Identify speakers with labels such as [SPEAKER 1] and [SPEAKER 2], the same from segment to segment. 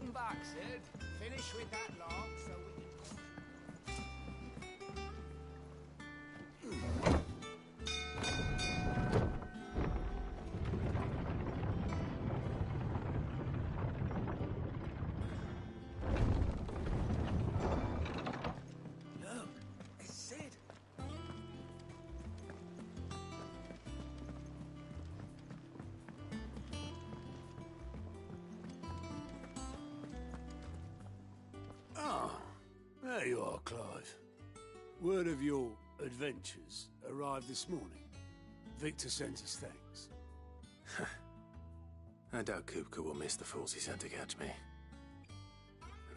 [SPEAKER 1] Welcome back, Sid.
[SPEAKER 2] Finish with that log so we can...
[SPEAKER 1] Look, it's Sid.
[SPEAKER 3] There you are, Clive. Word of your adventures arrived this morning. Victor sent us thanks.
[SPEAKER 4] I doubt Kupka will miss the fools he sent to catch me.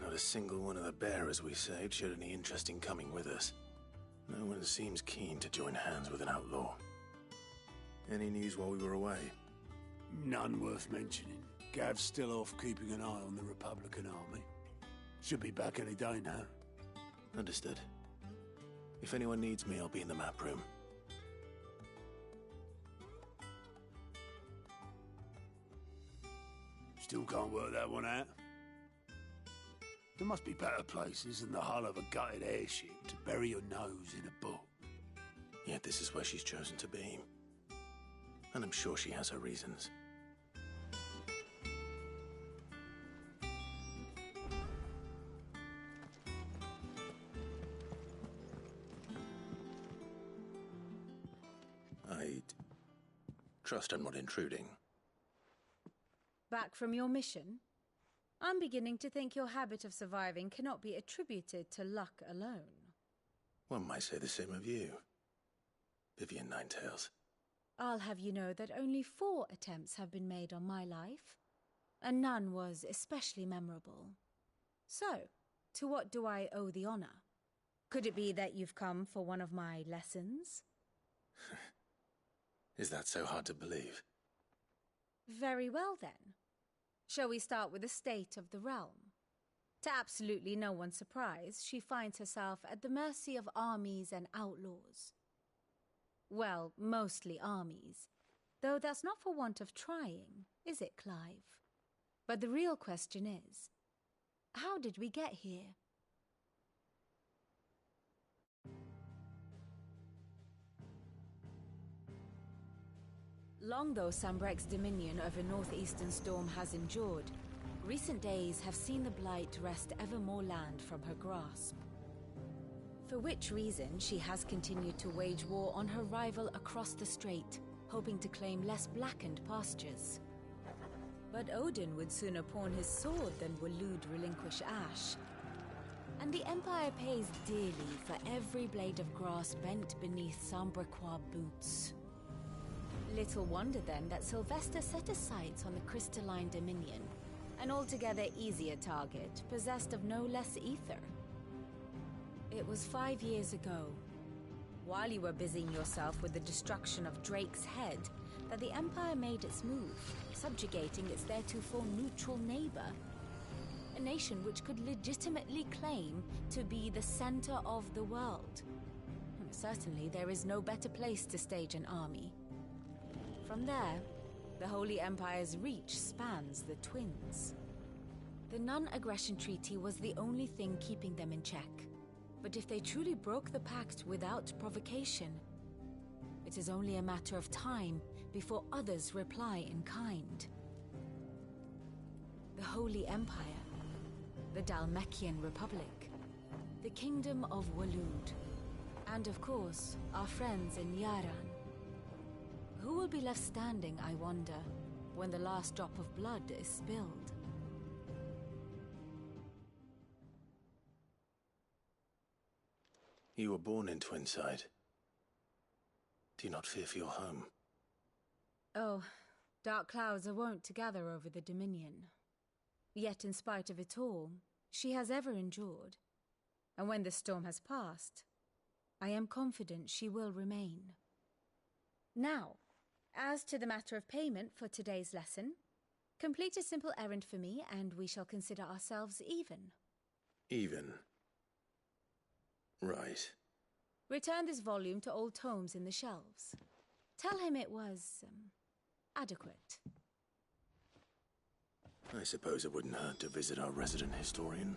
[SPEAKER 4] Not a single one of the bearers we saved showed any interest in coming with us. No one seems keen to join hands with an outlaw. Any news while we were away?
[SPEAKER 3] None worth mentioning. Gav's still off keeping an eye on the Republican army. Should be back any day now.
[SPEAKER 4] Understood. If anyone needs me, I'll be in the map room.
[SPEAKER 3] Still can't work that one out. There must be better places than the hull of a gutted airship to bury your nose in a book.
[SPEAKER 4] Yet this is where she's chosen to be. And I'm sure she has her reasons. I'd trust I'm not intruding.
[SPEAKER 5] Back from your mission? I'm beginning to think your habit of surviving cannot be attributed to luck alone.
[SPEAKER 4] One might say the same of you, Vivian Ninetails.
[SPEAKER 5] I'll have you know that only 4 attempts have been made on my life, and none was especially memorable. So, to what do I owe the honor? Could it be that you've come for one of my lessons?
[SPEAKER 4] Is that so hard to believe?
[SPEAKER 5] Very well, then. Shall we start with the state of the realm? To absolutely no one's surprise, she finds herself at the mercy of armies and outlaws. Well, mostly armies. Though that's not for want of trying, is it, Clive? But the real question is, how did we get here? Long though Sambrek's dominion over northeastern Storm has endured, recent days have seen the Blight wrest ever more land from her grasp. For which reason she has continued to wage war on her rival across the strait, hoping to claim less blackened pastures. But Odin would sooner pawn his sword than Waloed relinquish Ash. And the Empire pays dearly for every blade of grass bent beneath Sambrequois boots. Little wonder then that Sylvester set his sights on the Crystalline Dominion, an altogether easier target, possessed of no less ether. It was 5 years ago, while you were busying yourself with the destruction of Drake's head, that the Empire made its move, subjugating its theretofore neutral neighbor. A nation which could legitimately claim to be the center of the world. Certainly there is no better place to stage an army. From there, the Holy Empire's reach spans the Twins. The non-aggression treaty was the only thing keeping them in check. But if they truly broke the pact without provocation, it is only a matter of time before others reply in kind. The Holy Empire, the Dhalmekian Republic, the Kingdom of Waloed, and of course, our friends in Yaran. Who will be left standing, I wonder, when the last drop of blood is spilled?
[SPEAKER 4] You were born in Twinside. Do you not fear for your home?
[SPEAKER 5] Oh, dark clouds are wont to gather over the Dominion. Yet in spite of it all, she has ever endured. And when the storm has passed, I am confident she will remain. Now, as to the matter of payment for today's lesson, complete a simple errand for me and we shall consider ourselves even.
[SPEAKER 4] Even? Right.
[SPEAKER 5] Return this volume to old tomes in the shelves. Tell him it was, adequate.
[SPEAKER 4] I suppose it wouldn't hurt to visit our resident historian.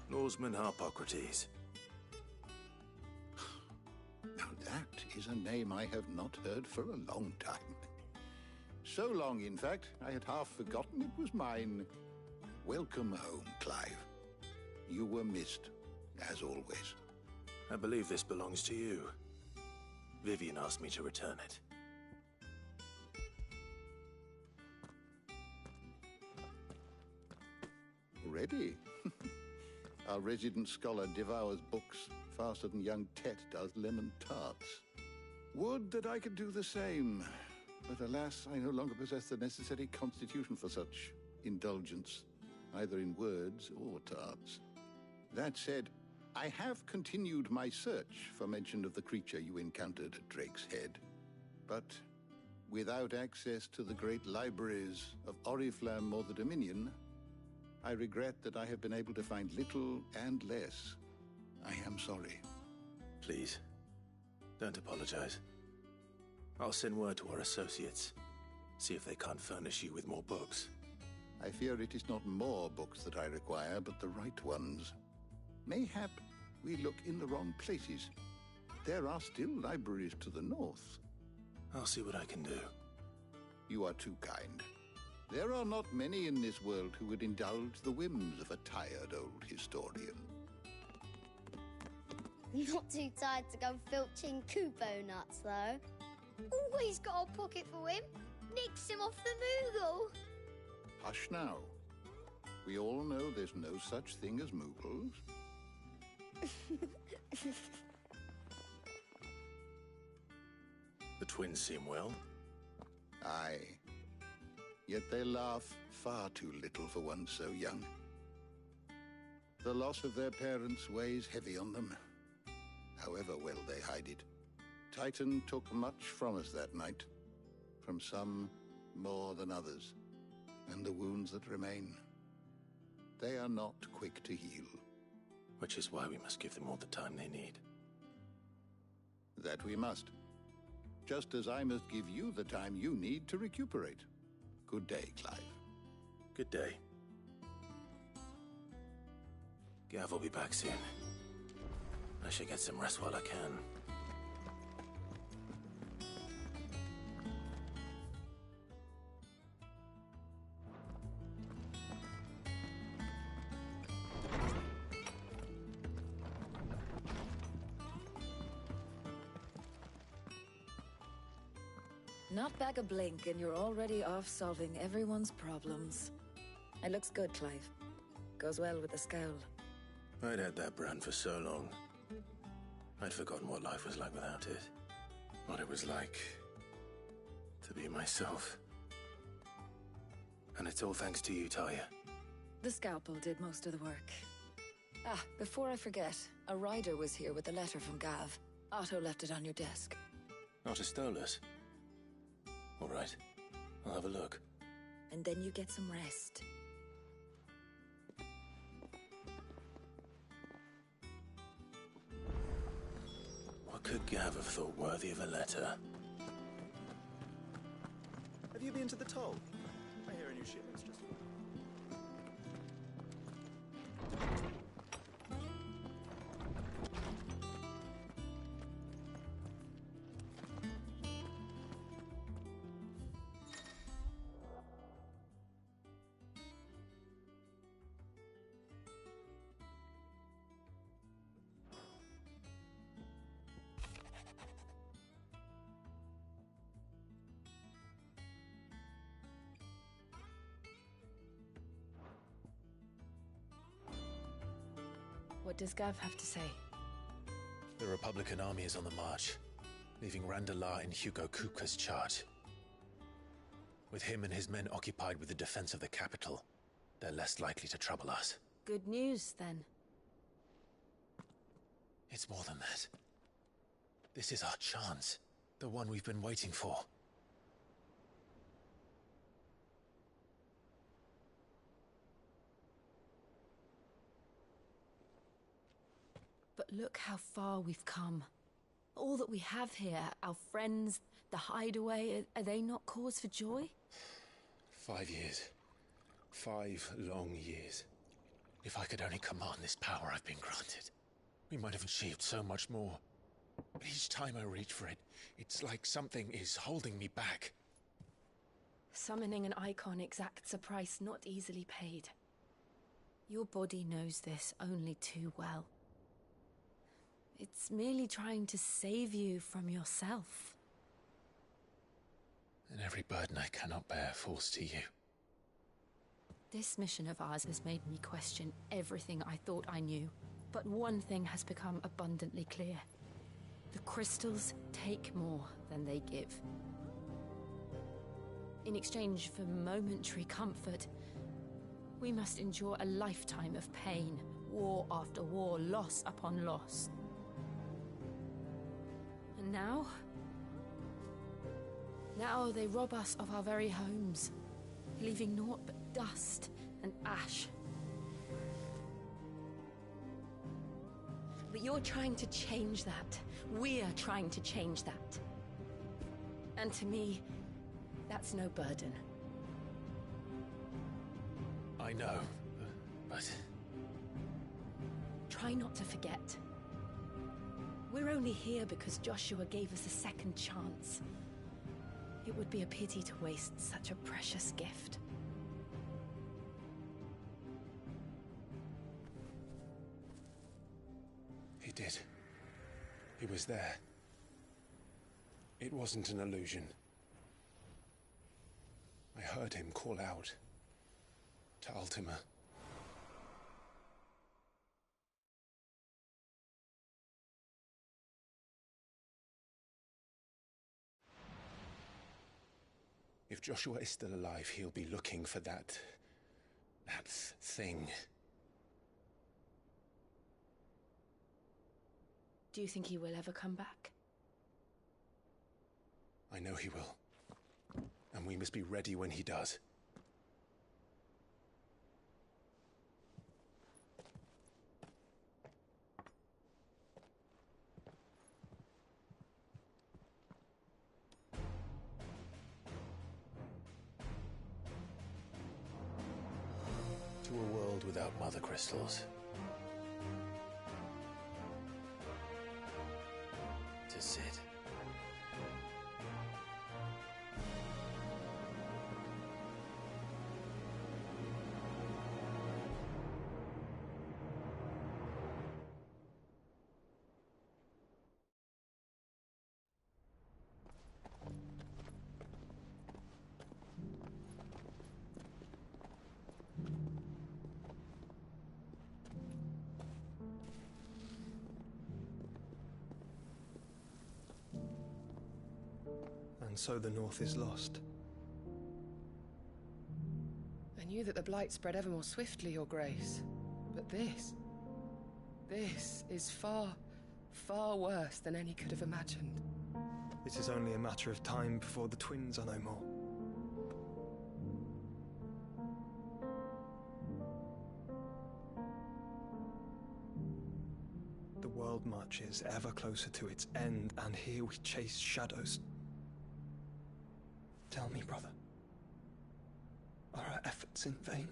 [SPEAKER 4] Norseman Harpocrates.
[SPEAKER 6] Now that is a name I have not heard for a long time. So long, in fact, I had half forgotten it was mine. Welcome home, Clive. You were missed, as always.
[SPEAKER 4] I believe this belongs to you. Vivian asked me to return it.
[SPEAKER 6] Ready? Our resident scholar devours books faster than young Tet does lemon tarts. Would that I could do the same. But alas, I no longer possess the necessary constitution for such indulgence, either in words or tarts. That said, I have continued my search for mention of the creature you encountered at Drake's Head. But without access to the great libraries of Oriflamme or the Dominion, I regret that I have been able to find little and less. I am sorry.
[SPEAKER 4] Please, don't apologize. I'll send word to our associates. See if they can't furnish you with more books.
[SPEAKER 6] I fear it is not more books that I require, but the right ones. Mayhap we look in the wrong places. There are still libraries to the north.
[SPEAKER 4] I'll see what I can do.
[SPEAKER 6] You are too kind. There are not many in this world who would indulge the whims of a tired old historian.
[SPEAKER 7] Not too tired to go filching Kupo nuts, though. Always got a pocket for him. Nicks him off the Moogle.
[SPEAKER 6] Hush now. We all know there's no such thing as Moogles.
[SPEAKER 4] The twins seem well.
[SPEAKER 6] Aye. Yet they laugh far too little for one so young. The loss of their parents weighs heavy on them, however well they hide it. Titan took much from us that night, from some more than others, and the wounds that remain, they are not quick to heal.
[SPEAKER 4] Which is why we must give them all the time they need.
[SPEAKER 6] That we must. Just as I must give you the time you need to recuperate. Good day, Clive.
[SPEAKER 4] Good day. Gav will be back soon. I should get some rest while I can.
[SPEAKER 5] Not back a blink and you're already off solving everyone's problems. It looks good, Clive. Goes well with the scowl.
[SPEAKER 4] I'd had that brand for so long. I'd forgotten what life was like without it. What it was like to be myself. And it's all thanks to you, Talia.
[SPEAKER 5] The scalpel did most of the work. Ah, before I forget, a rider was here with a letter from Gav. Otto left it on your desk.
[SPEAKER 4] Not a Stolas. All right, I'll have a look.
[SPEAKER 5] And then you get some rest.
[SPEAKER 4] What could Gav have thought worthy of a letter?
[SPEAKER 8] Have you been to the toll? I hear a new shipment's just...
[SPEAKER 5] What does Gav have to say?
[SPEAKER 4] The Republican army is on the march, leaving Randalar in Hugo Kupka's charge. With him and his men occupied with the defense of the capital, they're less likely to trouble us.
[SPEAKER 5] Good news, then.
[SPEAKER 4] It's more than that. This is our chance. The one we've been waiting for.
[SPEAKER 5] But look how far we've come. All that we have here, our friends, the hideaway, are they not cause for joy?
[SPEAKER 4] 5 years. 5 long years. If I could only command this power I've been granted, we might have achieved so much more. But each time I reach for it, it's like something is holding me back.
[SPEAKER 5] Summoning an icon exacts a price not easily paid. Your body knows this only too well. It's merely trying to save you from yourself.
[SPEAKER 4] And every burden I cannot bear falls to you.
[SPEAKER 5] This mission of ours has made me question everything I thought I knew. But one thing has become abundantly clear. The crystals take more than they give. In exchange for momentary comfort, we must endure a lifetime of pain, war after war, loss upon loss. And now they rob us of our very homes, leaving naught but dust and ash. But you're trying to change that. We're trying to change that. And to me, that's no burden.
[SPEAKER 4] I know, but...
[SPEAKER 5] Try not to forget. We're only here because Joshua gave us a second chance. It would be a pity to waste such a precious gift.
[SPEAKER 4] He did. He was there. It wasn't an illusion. I heard him call out to Ultima. If Joshua is still alive, he'll be looking for that thing.
[SPEAKER 5] Do you think he will ever come back?
[SPEAKER 4] I know he will. And we must be ready when he does. To a world without mother crystals. To Cid.
[SPEAKER 8] And so the North is lost.
[SPEAKER 1] I knew that the Blight spread ever more swiftly, Your Grace. But this is far, far worse than any could have imagined.
[SPEAKER 8] It is only a matter of time before the twins are no more. The world marches ever closer to its end, and here we chase shadows. Tell me, brother, are our efforts in vain?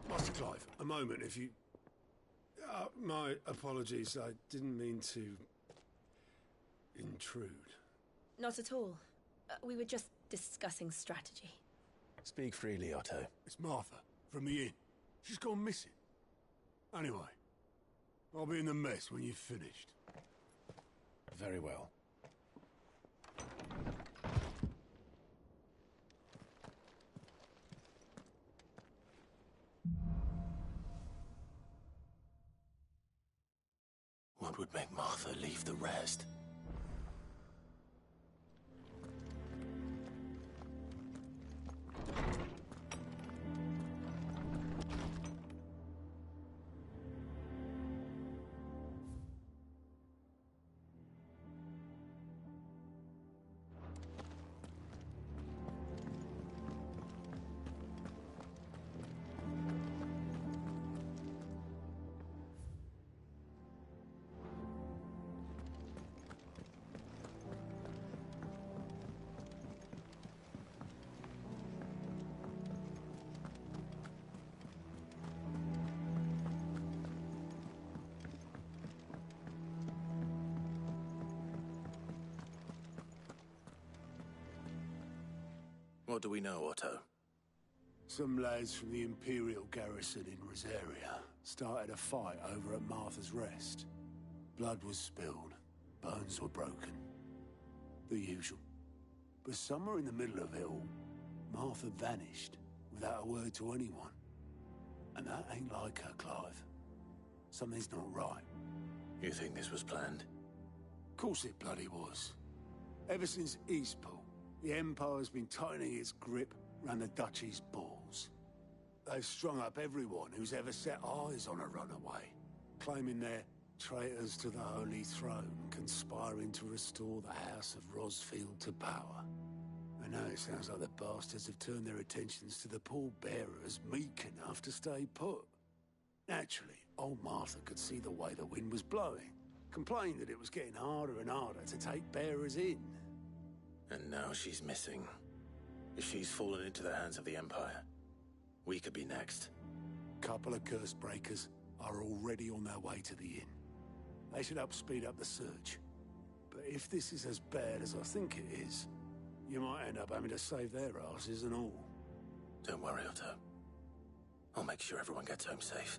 [SPEAKER 3] Master Clive, a moment, if you... my apologies, I didn't mean to... intrude.
[SPEAKER 5] Not at all. We were just discussing strategy.
[SPEAKER 4] Speak freely, Otto.
[SPEAKER 3] It's Martha, from the inn. She's gone missing. Anyway, I'll be in the mess when you've finished.
[SPEAKER 4] Very well. What would make Martha leave the rest? What do we know, Otto?
[SPEAKER 3] Some lads from the Imperial garrison in Rosaria started a fight over at Martha's Rest. Blood was spilled, bones were broken. The usual. But somewhere in the middle of it all, Martha vanished without a word to anyone. And that ain't like her, Clive. Something's not right.
[SPEAKER 4] You think this was planned?
[SPEAKER 3] Course it bloody was. Ever since Eastpool, the Empire's been tightening its grip round the Duchy's balls. They've strung up everyone who's ever set eyes on a runaway, claiming they're traitors to the Holy Throne, conspiring to restore the House of Rosfield to power. And now it sounds like the bastards have turned their attentions to the pallbearers meek enough to stay put. Naturally, old Martha could see the way the wind was blowing, complained that it was getting harder and harder to take bearers in.
[SPEAKER 4] And now she's missing. If she's fallen into the hands of the Empire, we could be next.
[SPEAKER 3] Couple of curse breakers are already on their way to the inn. They should help speed up the search. But if this is as bad as I think it is, you might end up having to save their asses and all.
[SPEAKER 4] Don't worry, Otto. I'll make sure everyone gets home safe.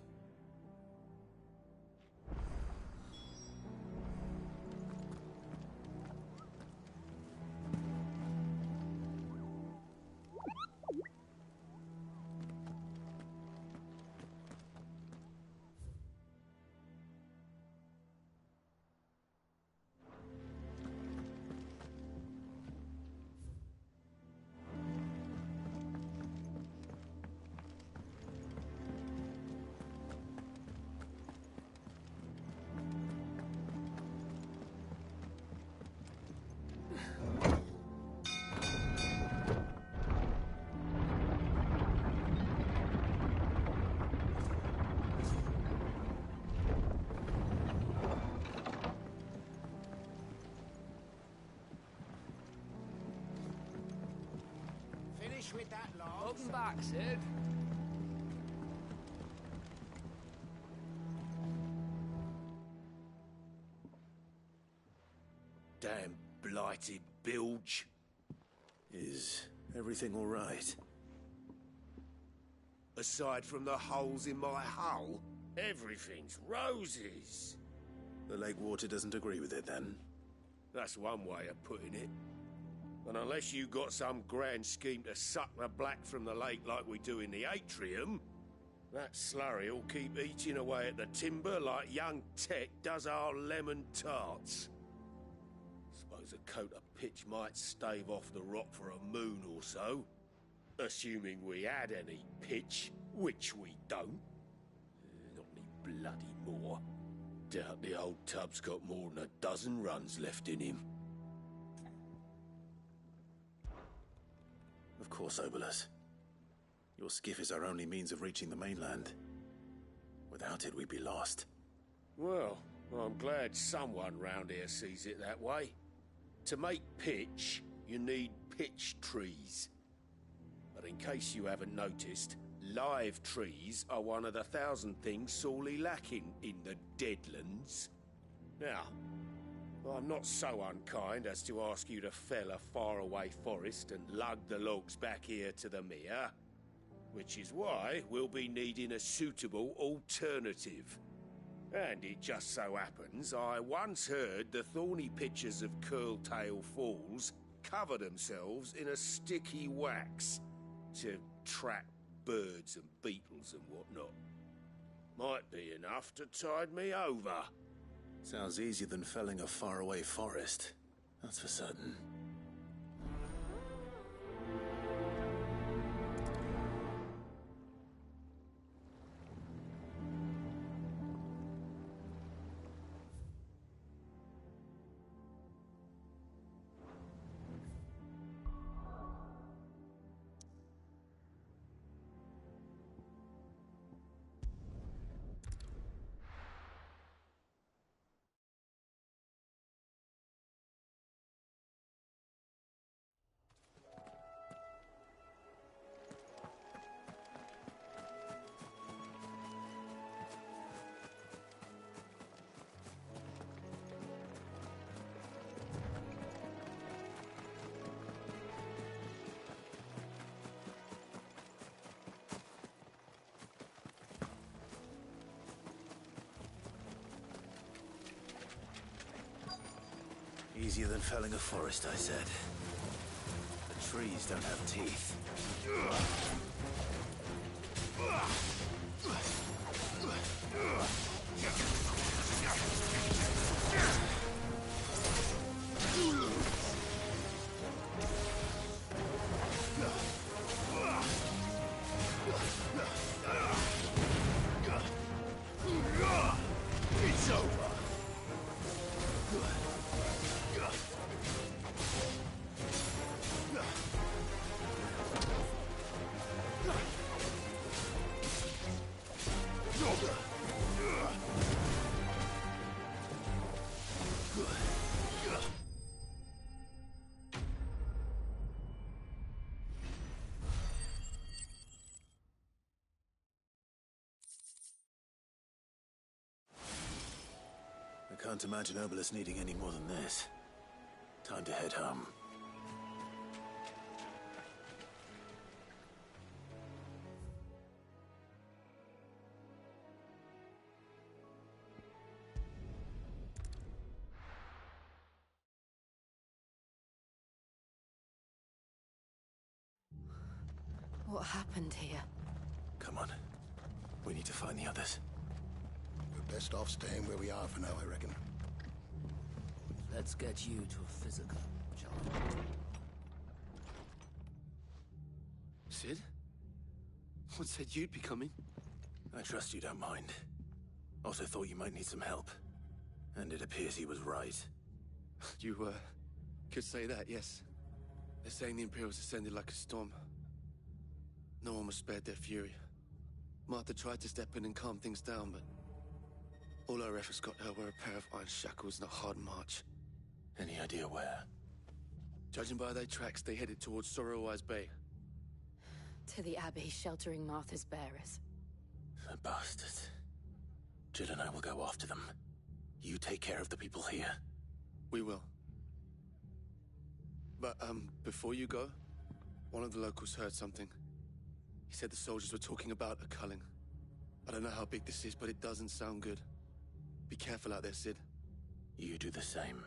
[SPEAKER 2] Finish with that log.
[SPEAKER 1] Welcome back, Sid.
[SPEAKER 9] Damn blighted bilge.
[SPEAKER 4] Is everything all right?
[SPEAKER 9] Aside from the holes in my hull, everything's roses.
[SPEAKER 4] The lake water doesn't agree with it, then?
[SPEAKER 9] That's one way of putting it. And unless you got some grand scheme to suck the black from the lake like we do in the atrium, that slurry'll keep eating away at the timber like young Tech does our lemon tarts. Suppose a coat of pitch might stave off the rot for a moon or so. Assuming we had any pitch, which we don't. Not any bloody more. Doubt the old tub's got more than a dozen runs left in him.
[SPEAKER 4] Of course, Obolus. Your skiff is our only means of reaching the mainland. Without it, we'd be lost.
[SPEAKER 9] Well, I'm glad someone round here sees it that way. To make pitch, you need pitch trees. But in case you haven't noticed, live trees are one of the 1,000 things sorely lacking in the Deadlands. Now, I'm not so unkind as to ask you to fell a faraway forest and lug the logs back here to the mere, which is why we'll be needing a suitable alternative. And it just so happens I once heard the thorny pitchers of Curltail Falls cover themselves in a sticky wax to trap birds and beetles and whatnot. Might be enough to tide me over.
[SPEAKER 4] Sounds easier than felling a faraway forest. That's for certain. Easier than felling a forest, I said. The trees don't have teeth.
[SPEAKER 9] It's over.
[SPEAKER 4] I can't imagine Obelisk needing any more than this. Time to head home.
[SPEAKER 5] What happened here?
[SPEAKER 4] Come on. We need to find the others.
[SPEAKER 6] We're best off staying where we are for now, I reckon.
[SPEAKER 2] Let's get you to a physical, John.
[SPEAKER 10] Sid? What said you'd be coming?
[SPEAKER 4] I trust you don't mind. Also thought you might need some help. And it appears he was right.
[SPEAKER 10] You, could say that, yes. They're saying the Imperials ascended like a storm. No one was spared their fury. Martha tried to step in and calm things down, but all our efforts got her were a pair of iron shackles and a hard march.
[SPEAKER 4] Any idea where?
[SPEAKER 10] Judging by their tracks, they headed towards Sorrowwise Bay.
[SPEAKER 5] To the Abbey sheltering Martha's bearers.
[SPEAKER 4] The bastards. Jill and I will go after them. You take care of the people here.
[SPEAKER 10] We will. But, before you go, one of the locals heard something. He said the soldiers were talking about a culling. I don't know how big this is, but it doesn't sound good. Be careful out there, Sid.
[SPEAKER 4] You do the same.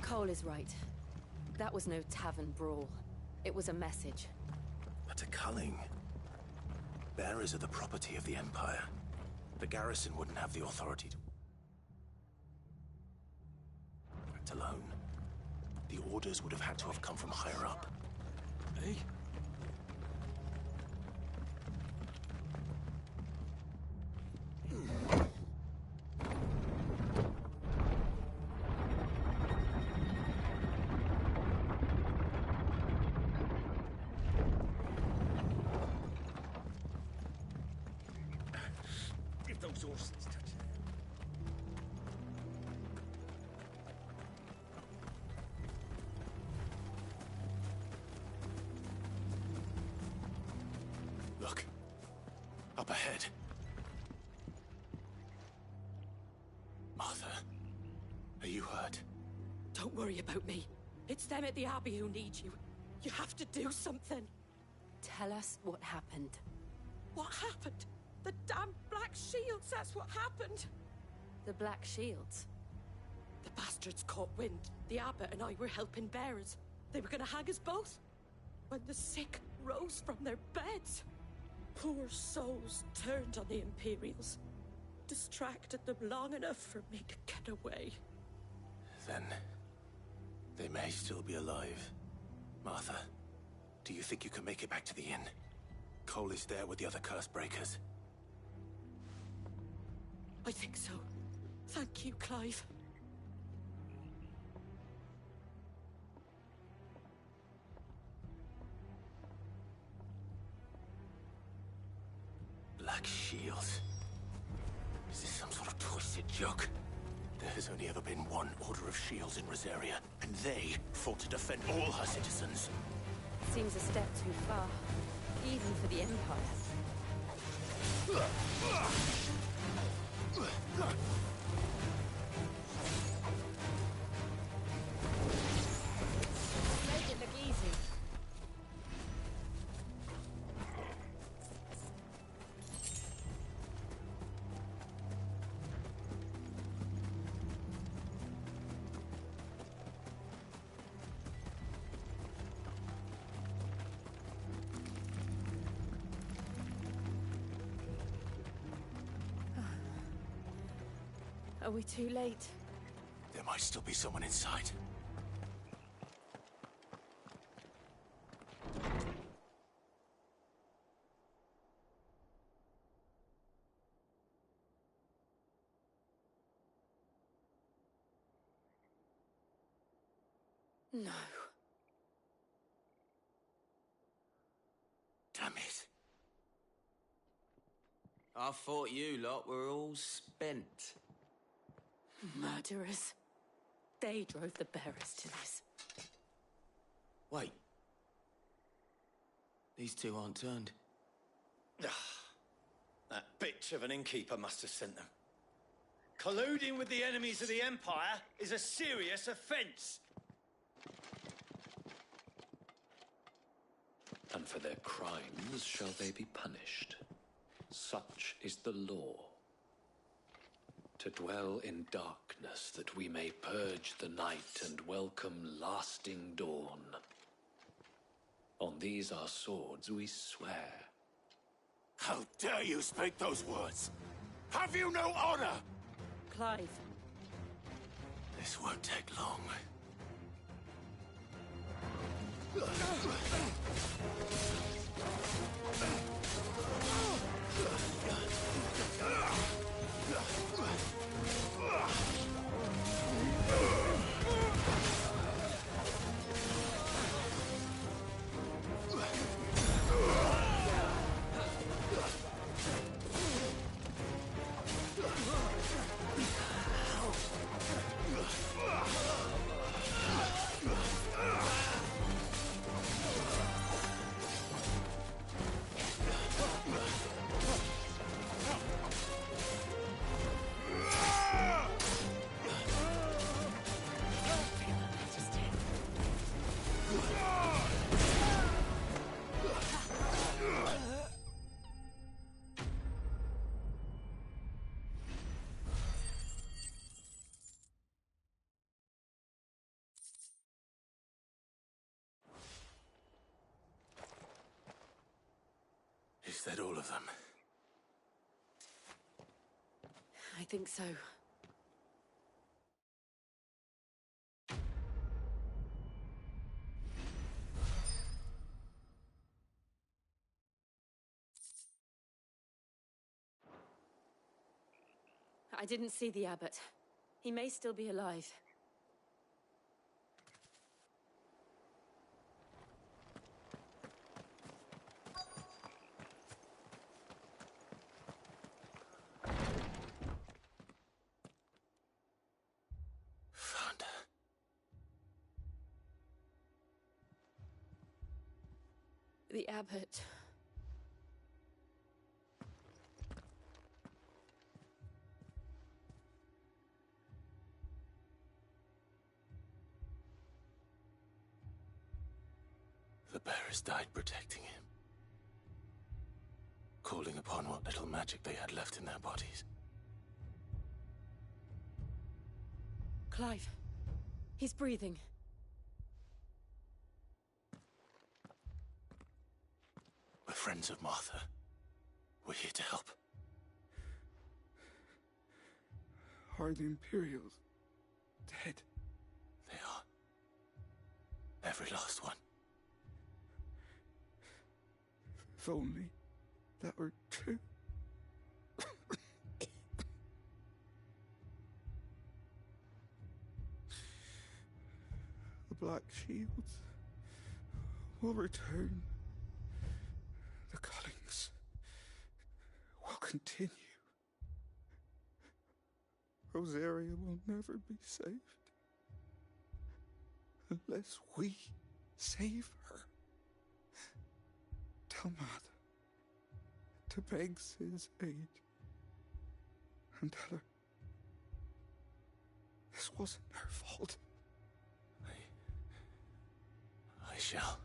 [SPEAKER 5] Cole is right. That was no tavern brawl. It was a message.
[SPEAKER 4] But a culling. Bearers are the property of the Empire. The garrison wouldn't have the authority to act alone. The orders would have had to have come from higher up.
[SPEAKER 10] Hey?
[SPEAKER 9] If those horses touch that.
[SPEAKER 4] Look. Up ahead. Martha, are you hurt?
[SPEAKER 11] Don't worry about me. It's them at the Abbey who need you. You have to do something.
[SPEAKER 12] Tell us what happened.
[SPEAKER 11] What happened? The damn Black Shields, that's what happened.
[SPEAKER 12] The Black Shields?
[SPEAKER 11] The bastards caught wind. The Abbot and I were helping bearers. They were gonna hang us both. When the sick rose from their beds, poor souls turned on the Imperials. Distracted them long enough for me to get away.
[SPEAKER 4] Then they may still be alive. Martha, do you think you can make it back to the inn? Cole is there with the other curse breakers.
[SPEAKER 11] I think so. Thank you, Clive.
[SPEAKER 4] Black Shields. Is this some sort of twisted joke? There has only ever been one Order of Shields in Rosaria, and they fought to defend all her citizens.
[SPEAKER 12] Seems a step too far, even for the Empire. Made it look easy. Are we too late?
[SPEAKER 4] There might still be someone inside.
[SPEAKER 11] No.
[SPEAKER 4] Damn it.
[SPEAKER 2] I thought you lot were all spent.
[SPEAKER 11] Murderers. They drove the bearers to this.
[SPEAKER 2] Wait. These two aren't turned.
[SPEAKER 13] That bitch of an innkeeper must have sent them. Colluding with the enemies of the Empire is a serious offence.
[SPEAKER 14] And for their crimes shall they be punished. Such is the law. To dwell in darkness that we may purge the night and welcome lasting dawn. On these our swords we swear.
[SPEAKER 9] How dare you speak those words? Have you no honor?
[SPEAKER 11] Clive.
[SPEAKER 4] This won't take long. Is that all of them?
[SPEAKER 11] I think so. I didn't see the Abbot. He may still be alive. The Abbot.
[SPEAKER 4] The bearers died protecting him. Calling upon what little magic they had left in their bodies.
[SPEAKER 11] Clive. He's breathing.
[SPEAKER 4] We're friends of Martha. We're here to help.
[SPEAKER 3] Are the Imperials dead?
[SPEAKER 4] They are. Every last one.
[SPEAKER 3] If only that were true. The Black Shields will return. The Cullings will continue. Rosaria will never be saved unless we save her. Tell Mother to beg Cid's aid and tell her this wasn't her fault.
[SPEAKER 4] I shall.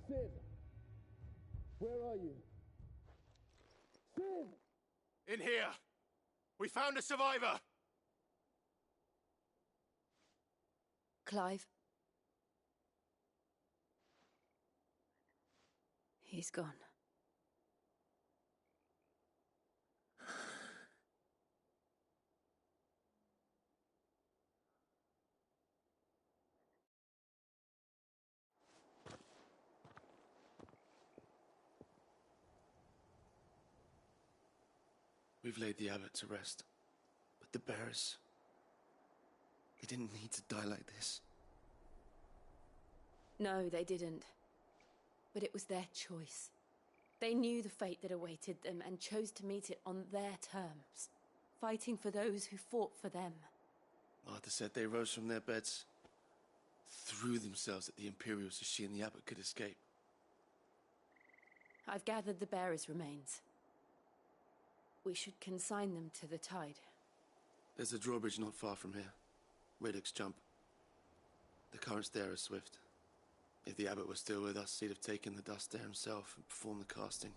[SPEAKER 9] Cid! Where are you? Cid!
[SPEAKER 4] In here! We found a survivor!
[SPEAKER 12] Clive. He's gone.
[SPEAKER 10] We've laid the abbot to rest, but the bearers, they didn't need to die like this.
[SPEAKER 12] No, they didn't. But it was their choice. They knew the fate that awaited them and chose to meet it on their terms, fighting for those who fought for them.
[SPEAKER 10] Martha said they rose from their beds, threw themselves at the Imperials so she and the abbot could escape.
[SPEAKER 12] I've gathered the bearers' remains. We should consign them to the tide.
[SPEAKER 10] There's a drawbridge not far from here. Radix Jump. The currents there are swift. If the abbot was still with us, he'd have taken the dust there himself and performed the casting.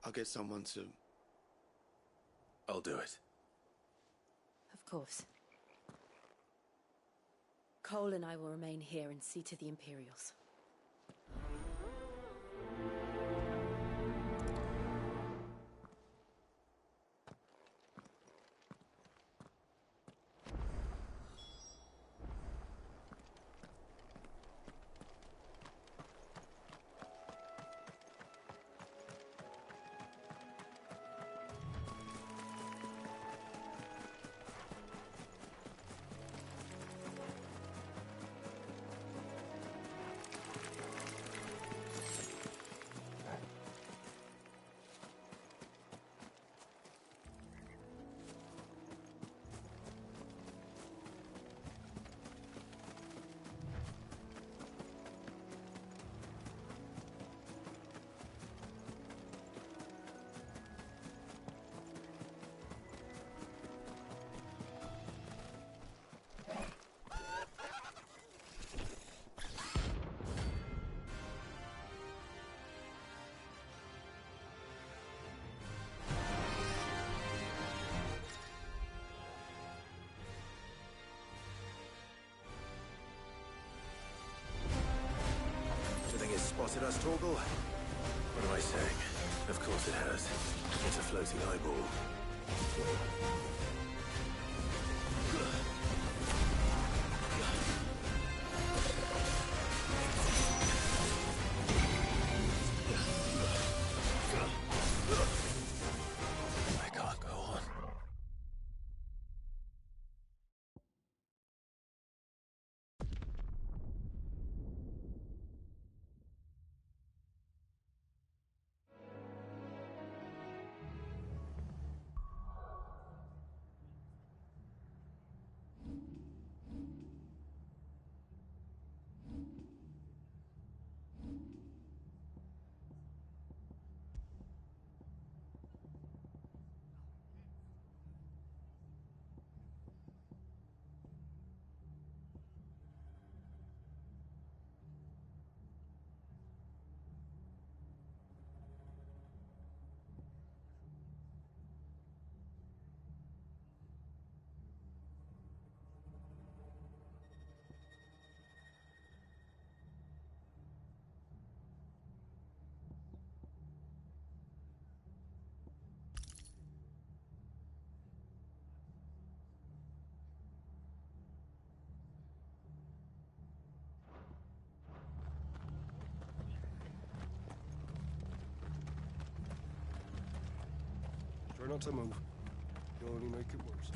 [SPEAKER 10] I'll get someone to...
[SPEAKER 4] I'll do it.
[SPEAKER 12] Of course. Cole and I will remain here and see to the Imperials.
[SPEAKER 4] Spotted us, Torgal? What am I saying? Of course it has. It's a floating eyeball. I can't go on.
[SPEAKER 8] not to move. You'll only make it worse.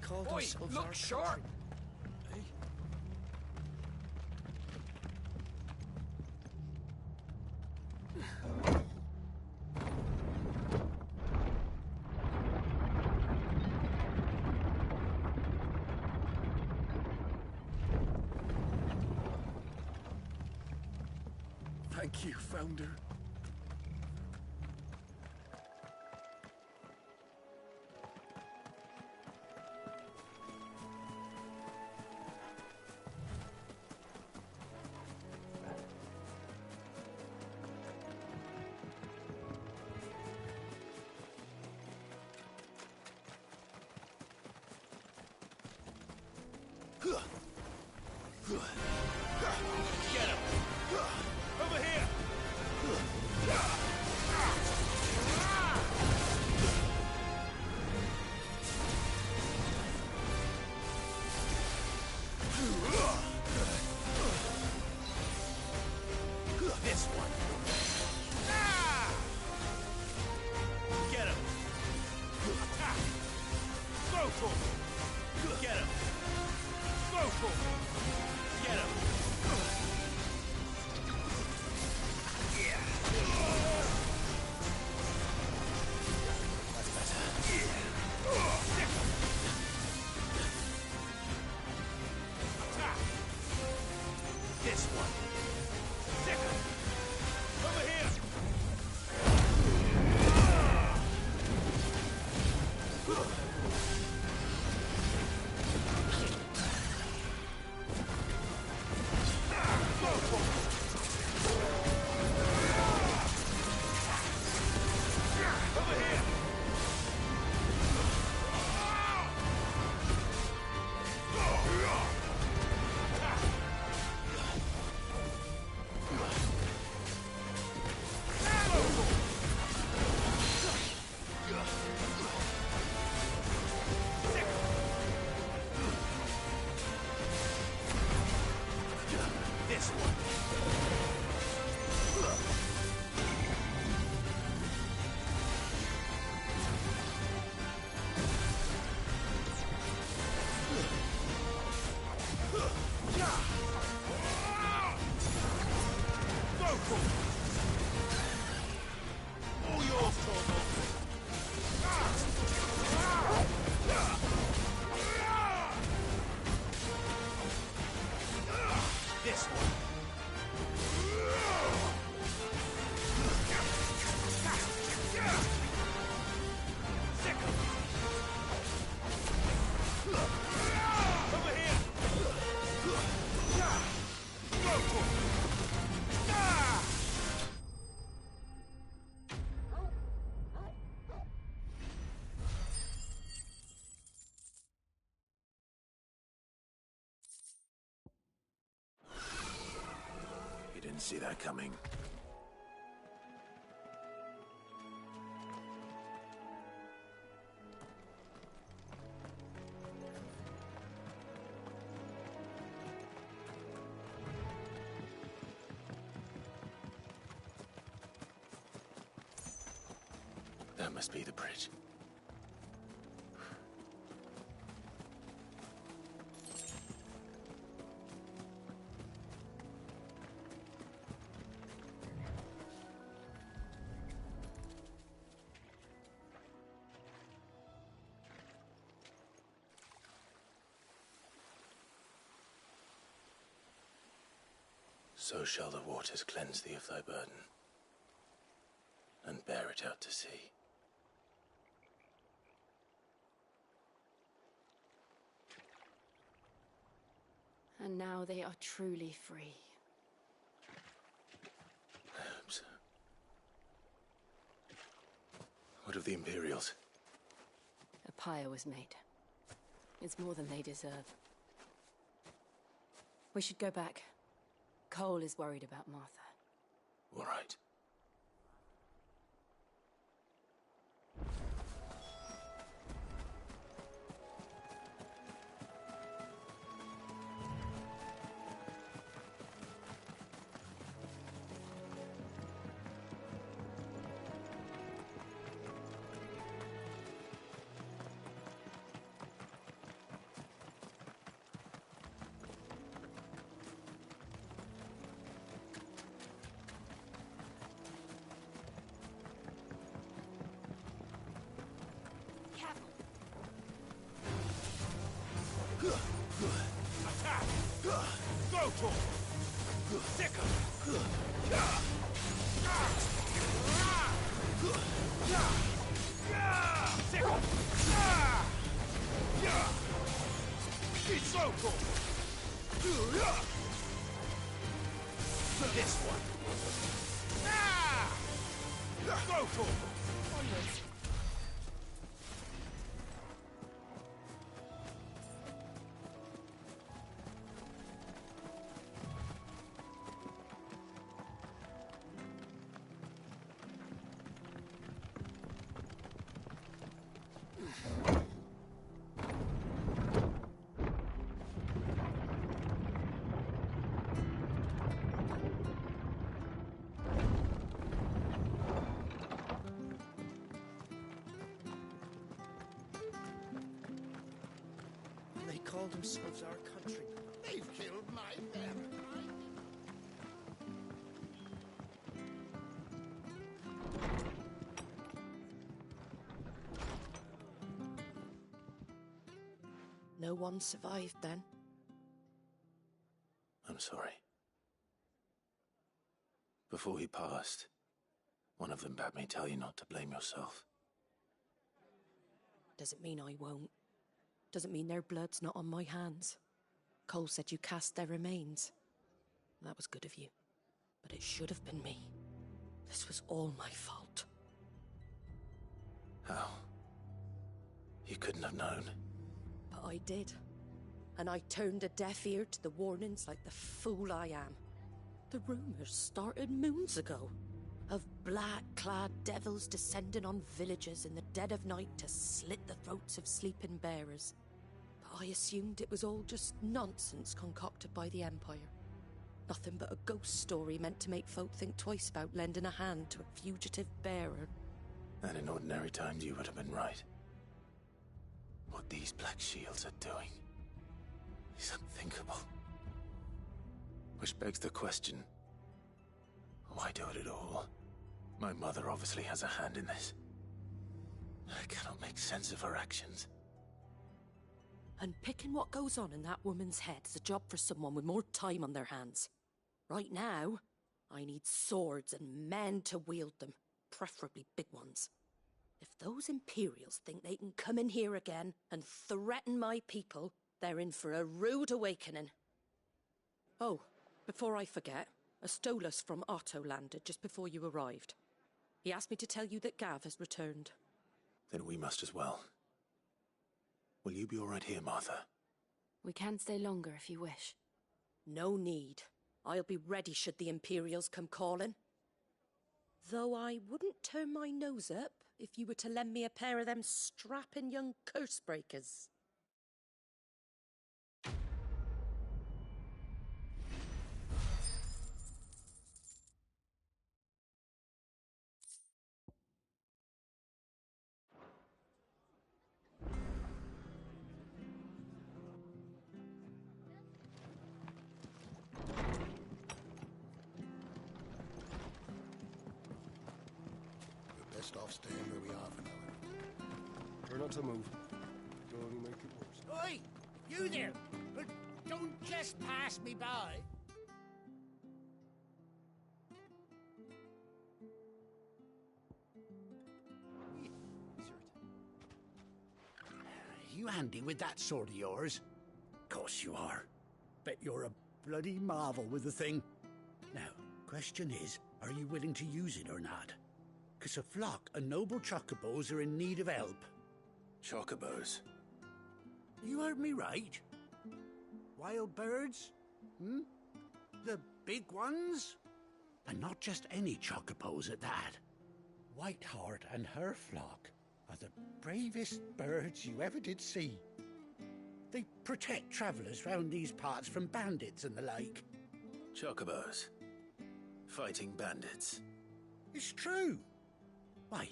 [SPEAKER 2] Called
[SPEAKER 15] Oi,
[SPEAKER 2] ourselves
[SPEAKER 15] look
[SPEAKER 2] our
[SPEAKER 15] sharp!
[SPEAKER 2] country.
[SPEAKER 15] Hey? Thank you, Founder.
[SPEAKER 9] Get him! Over here! This one. Get him! Go for it! Get him! Go for it! Get him! This one. Sicker. Over here. Over here.
[SPEAKER 4] Didn't see that coming. That must be the bridge. So shall the waters cleanse thee of thy burden, and bear it out to sea.
[SPEAKER 12] And now they are truly free.
[SPEAKER 4] I hope so. What of the Imperials?
[SPEAKER 12] A pyre was made. It's more than they deserve. We should go back. Cole is worried about Martha.
[SPEAKER 4] All right.
[SPEAKER 9] Attack! Go for it! Sicker! Sicker! It's so cool! This one! Go for it! Onwards!
[SPEAKER 15] They call themselves our country.
[SPEAKER 6] They've killed my parents.
[SPEAKER 11] No one survived then?
[SPEAKER 4] I'm sorry. Before he passed, one of them bade me tell you not to blame yourself.
[SPEAKER 11] Doesn't mean I won't. Doesn't mean their blood's not on my hands. Cole said you cast their remains. That was good of you. But it should have been me. This was all my fault.
[SPEAKER 4] How? You couldn't have known.
[SPEAKER 11] But I did. And I turned a deaf ear to the warnings like the fool I am. The rumors started moons ago. Of black-clad devils descending on villages in the dead of night to slit the throats of sleeping bearers. But I assumed it was all just nonsense concocted by the Empire. Nothing but a ghost story meant to make folk think twice about lending a hand to a fugitive bearer.
[SPEAKER 4] And in ordinary times you would have been right. What these Black Shields are doing is unthinkable. Which begs the question, why do it at all? My mother obviously has a hand in this. I cannot make sense of her actions.
[SPEAKER 11] And picking what goes on in that woman's head is a job for someone with more time on their hands. Right now, I need swords and men to wield them, preferably big ones. If those Imperials think they can come in here again and threaten my people, they're in for a rude awakening. Oh, before I forget, a Stolas from Otto landed just before you arrived. He asked me to tell you that Gav has returned.
[SPEAKER 4] Then we must as well. Will you be all right here, Martha?
[SPEAKER 12] We can stay longer if you wish.
[SPEAKER 11] No need. I'll be ready should the Imperials come calling. Though I wouldn't turn my nose up if you were to lend me a pair of them strapping young curse breakers.
[SPEAKER 6] Best off staying where we are for now.
[SPEAKER 16] Try not to move. You'll only make it worse.
[SPEAKER 17] Oi! You there! Don't just pass me by. You handy with that sword of yours? Course you are. Bet you're a bloody marvel with the thing. Now, question is, are you willing to use it or not? 'Cause a flock of noble chocobos are in need of help.
[SPEAKER 4] Chocobos?
[SPEAKER 17] You heard me right. Wild birds? Hmm? The big ones? And not just any chocobos at that. Whiteheart and her flock are the bravest birds you ever did see. They protect travellers round these parts from bandits and the like.
[SPEAKER 4] Chocobos? Fighting bandits?
[SPEAKER 17] It's true. Why,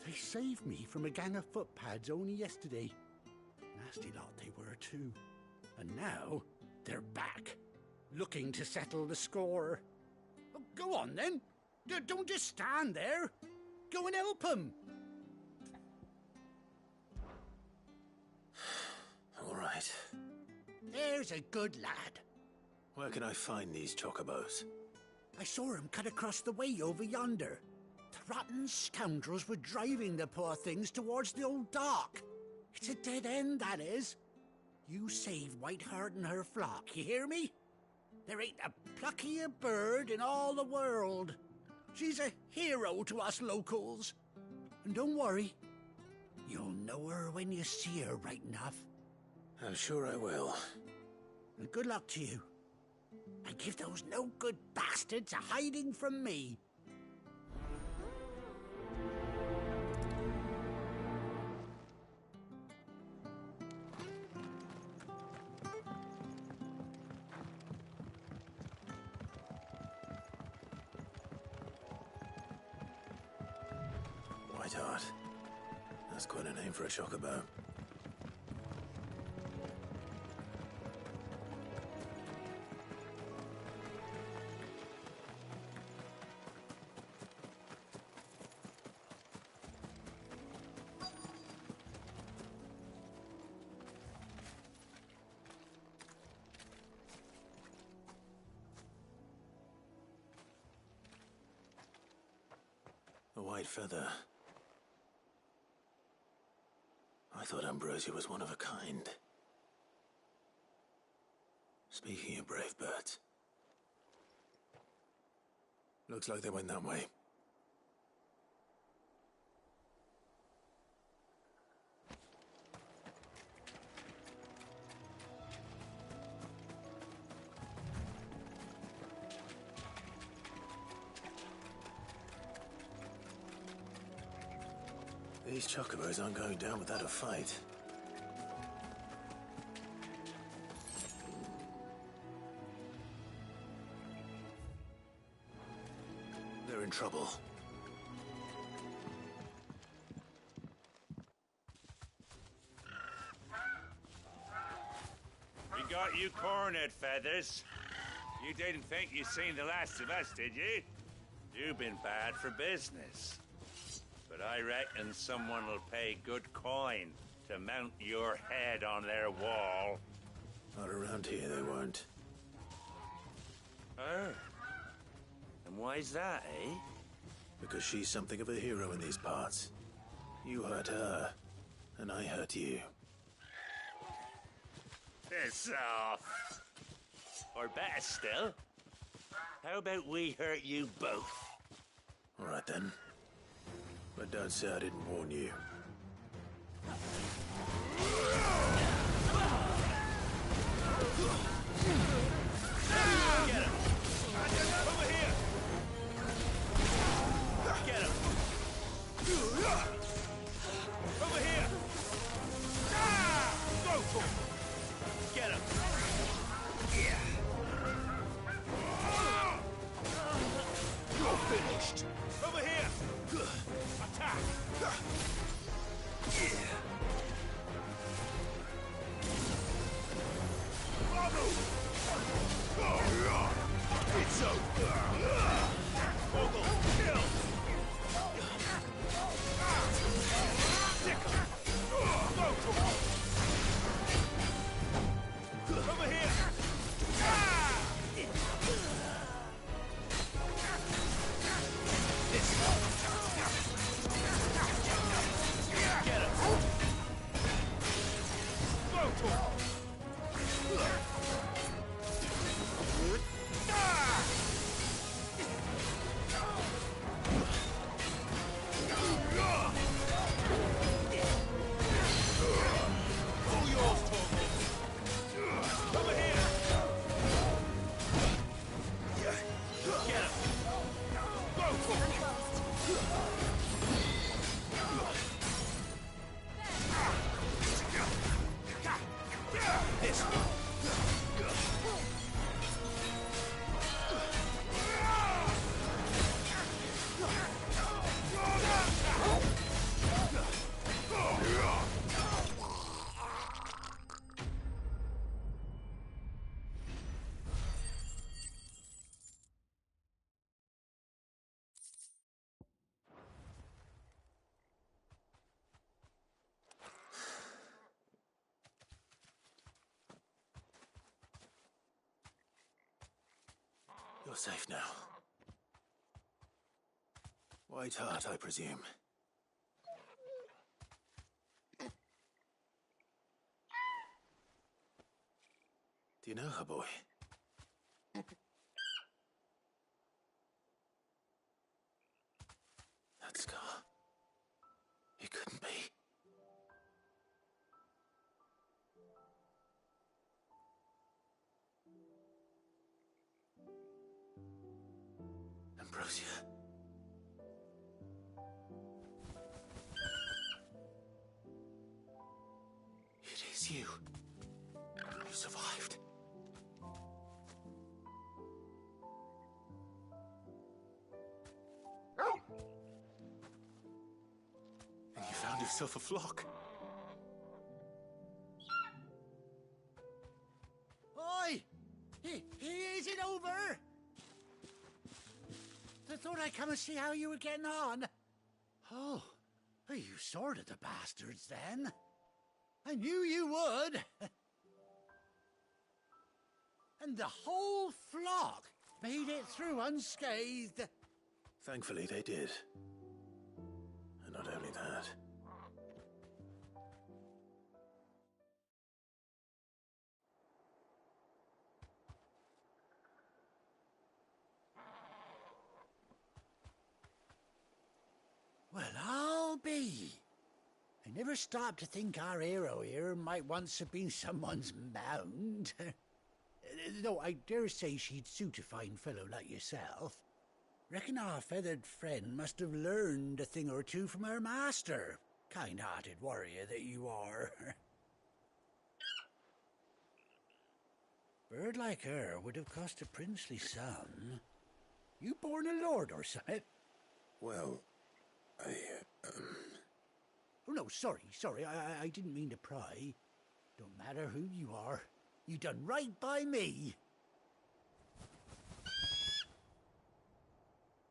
[SPEAKER 17] they saved me from a gang of footpads only yesterday. Nasty lot they were too. And now, they're back, looking to settle the score. Oh, go on then. Don't just stand there. Go and help them.
[SPEAKER 4] All right.
[SPEAKER 17] There's a good lad.
[SPEAKER 4] Where can I find these chocobos?
[SPEAKER 17] I saw him cut across the way over yonder. The rotten scoundrels were driving the poor things towards the old dock. It's a dead end, that is. You save Whiteheart and her flock, you hear me? There ain't a pluckier bird in all the world. She's a hero to us locals. And don't worry, you'll know her when you see her right enough.
[SPEAKER 4] I'm sure I will.
[SPEAKER 17] And good luck to you. And give those no-good bastards a hiding from me.
[SPEAKER 4] Whiteheart. That's quite a name for a chocobo. A white feather. I thought Ambrosia was one of a kind. Speaking of brave birds. Looks like they went that way. These chocobos aren't going down without a fight. They're in trouble.
[SPEAKER 18] We got you cornered, Feathers. You didn't think you'd seen the last of us, did you? You've been bad for business. But I reckon someone will pay good coin to mount your head on their wall.
[SPEAKER 4] Not around here, they won't.
[SPEAKER 18] Oh? And why's that, eh?
[SPEAKER 4] Because she's something of a hero in these parts. You hurt her, and I hurt you.
[SPEAKER 18] Piss off. Or better still, how about we hurt you both?
[SPEAKER 4] All right then. But don't say I didn't warn you.
[SPEAKER 18] Get him!
[SPEAKER 9] It's over! Mogul, kill! Over here! Get him! All yours, Torgal! Over here! Get him! Go, Torgal! This one.
[SPEAKER 4] You're safe now. White Hart, I presume. Do you know her, boy? That scar. It couldn't be. Ambrosia. It is you. You survived. And you found yourself a flock.
[SPEAKER 17] Oi! Is it over? I thought I'd come and see how you were getting on. Oh, you sorted the bastards then. I knew you would. And the whole flock made it through unscathed.
[SPEAKER 4] Thankfully, they did. And not only that.
[SPEAKER 17] Well, I'll be. I never stopped to think our hero here might once have been someone's mound. Though I dare say she'd suit a fine fellow like yourself. Reckon our feathered friend must have learned a thing or two from her master. Kind-hearted warrior that you are. Bird like her would have cost a princely sum. You born a lord or something?
[SPEAKER 4] Well,
[SPEAKER 17] Oh, no, sorry. I didn't mean to pry. Don't matter who you are. You done right by me.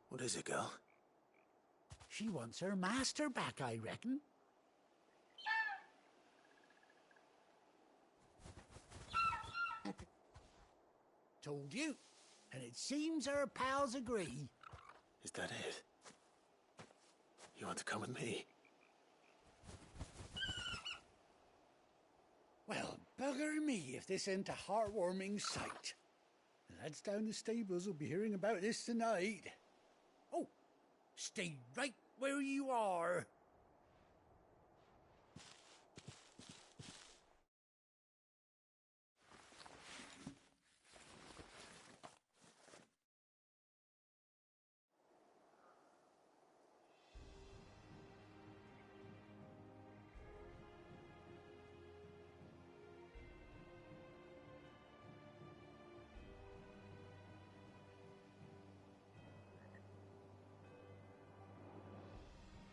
[SPEAKER 4] What is it, girl?
[SPEAKER 17] She wants her master back, I reckon. Told you. And it seems her pals agree.
[SPEAKER 4] Is that it? You want to come with me?
[SPEAKER 17] Well, bugger me if this ain't a heartwarming sight. The lads down the stables will be hearing about this tonight. Oh, stay right where you are.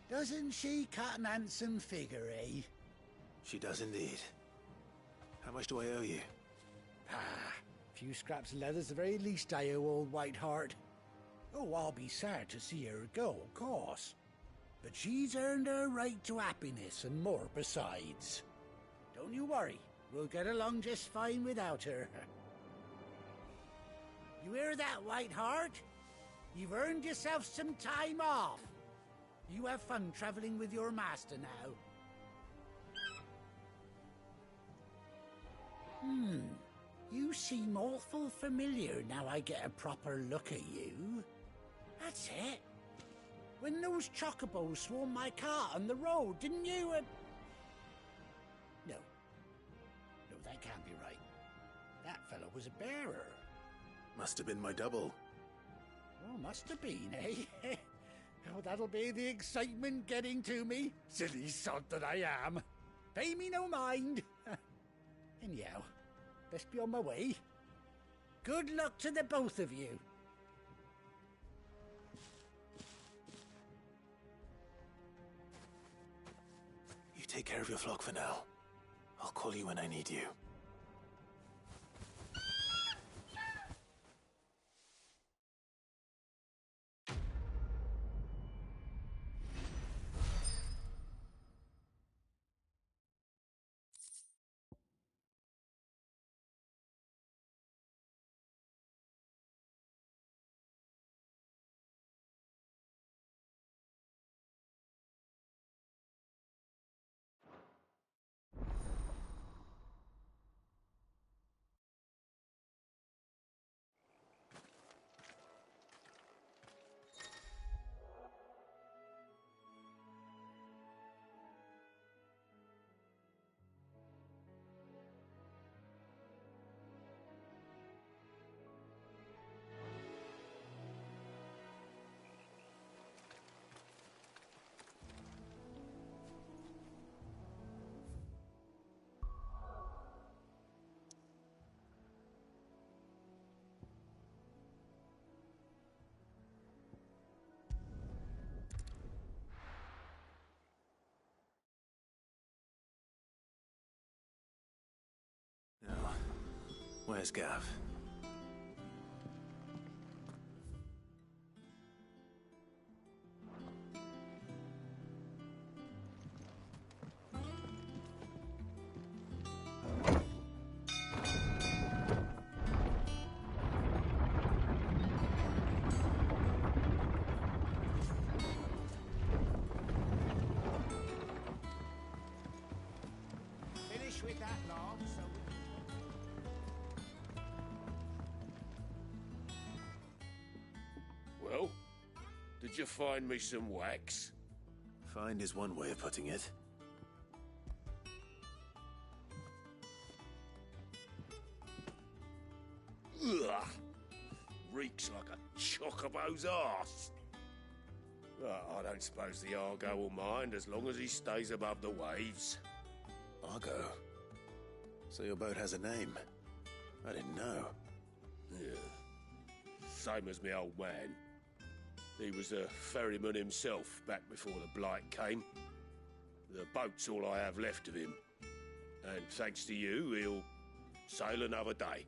[SPEAKER 17] Doesn't she cut an handsome figure, eh?
[SPEAKER 4] She does indeed. How much do I owe you?
[SPEAKER 17] Ah, few scraps of leather's the very least I owe old Whiteheart. Oh, I'll be sad to see her go, of course. But she's earned her right to happiness and more besides. Don't you worry, we'll get along just fine without her. You hear that, Whiteheart? You've earned yourself some time off. You have fun traveling with your master now. You seem awful familiar now I get a proper look at you. That's it. When those chocobos swarmed my car on the road, didn't you? No. No, that can't be right. That fellow was a bearer.
[SPEAKER 4] Must have been my double.
[SPEAKER 17] Oh, must have been, eh? Oh, that'll be the excitement getting to me. Silly sod that I am. Pay me no mind. Anyhow, best be on my way. Good luck to the both of you.
[SPEAKER 4] You take care of your flock for now. I'll call you when I need you. Where's Gav?
[SPEAKER 17] Finish with that log, so
[SPEAKER 9] Well, did you find me some wax?
[SPEAKER 4] Find is one way of putting it.
[SPEAKER 9] Ugh! Reeks like a chocobo's arse. I don't suppose the Argo will mind as long as he stays above the waves.
[SPEAKER 4] Argo? So your boat has a name? I didn't know.
[SPEAKER 9] Yeah. Same as me old man. He was a ferryman himself back before the Blight came. The boat's all I have left of him. And thanks to you, he'll sail another day.